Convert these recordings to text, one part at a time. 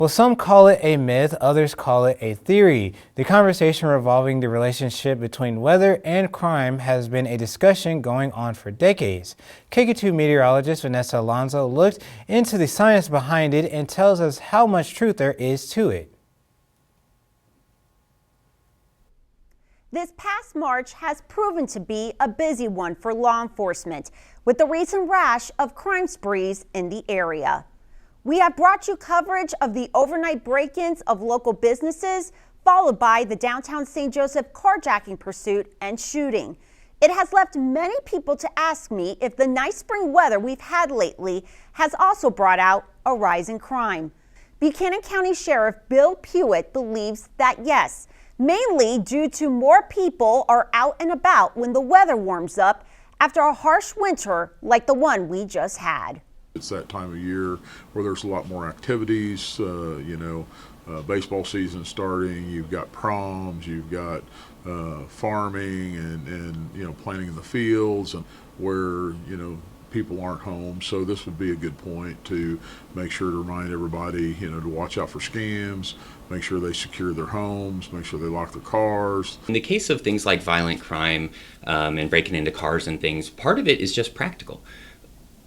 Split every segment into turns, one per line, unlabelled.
Well, some call it a myth, others call it a theory. The conversation revolving the relationship between weather and crime has been a discussion going on for decades. KQ2 meteorologist Vanessa Alonso looked into the science behind it and tells us how much truth there is to it.
This past March has proven to be a busy one for law enforcement, with the recent rash of crime sprees in the area. We have brought you coverage of the overnight break-ins of local businesses, followed by the downtown St. Joseph carjacking pursuit and shooting. It has left many people to ask me if the nice spring weather we've had lately has also brought out a rise in crime. Buchanan County Sheriff Bill Puitt believes that yes, mainly due to more people are out and about when the weather warms up after a harsh winter like the one we just had.
It's that time of year where there's a lot more activities, baseball season starting, you've got proms, you've got farming and planting in the fields and where, people aren't home. So this would be a good point to make sure to remind everybody, to watch out for scams, make sure they secure their homes, make sure they lock their cars.
In the case of things like violent crime and breaking into cars and things, part of it is just practical.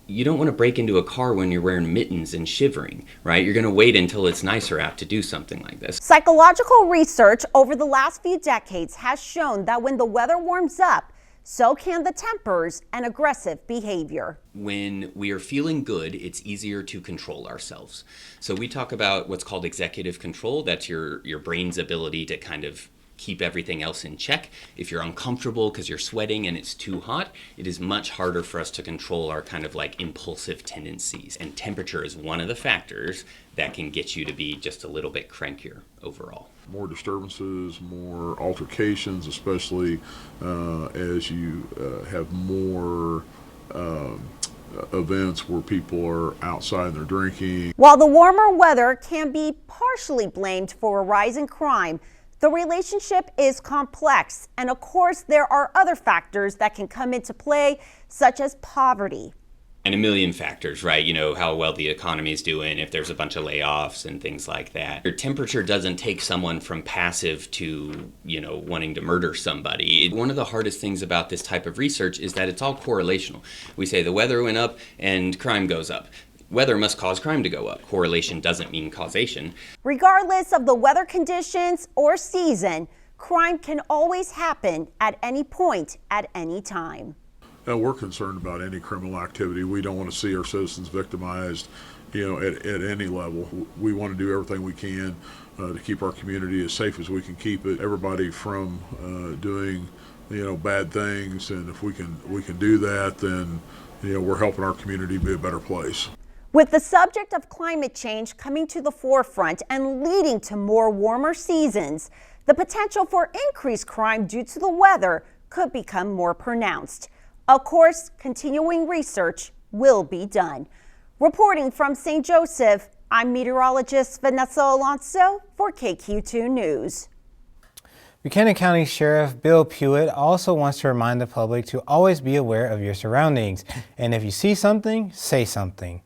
You don't want to break into a car when you're wearing mittens and shivering, right? You're going to wait until it's nicer out to do something like this.
Psychological research over the last few decades has shown that when the weather warms up, so can the tempers and aggressive behavior.
When we are feeling good, it's easier to control ourselves. So we talk about what's called executive control. That's your brain's ability to kind of keep everything else in check. If you're uncomfortable because you're sweating and it's too hot, it is much harder for us to control our kind of like impulsive tendencies. And temperature is one of the factors that can get you to be just a little bit crankier overall.
More disturbances, more altercations, especially as you have more events where people are outside and they're drinking.
While the warmer weather can be partially blamed for a rise in crime, the relationship is complex, and of course there are other factors that can come into play, such as poverty.
And a million factors, right? How well the economy is doing, if there's a bunch of layoffs and things like that. Your temperature doesn't take someone from passive to, wanting to murder somebody. One of the hardest things about this type of research is that it's all correlational. We say the weather went up and crime goes up. Weather must cause crime to go up. Correlation doesn't mean causation.
Regardless of the weather conditions or season, crime can always happen at any point, at any time.
Now, we're concerned about any criminal activity. We don't want to see our citizens victimized, at any level. We want to do everything we can to keep our community as safe as we can keep it. Everybody from doing, bad things, and if we can do that, then we're helping our community be a better place.
With the subject of climate change coming to the forefront and leading to more warmer seasons, the potential for increased crime due to the weather could become more pronounced. Of course, continuing research will be done. Reporting from St. Joseph, I'm meteorologist Vanessa Alonso for KQ2 News.
Buchanan County Sheriff Bill Puitt also wants to remind the public to always be aware of your surroundings. And if you see something, say something.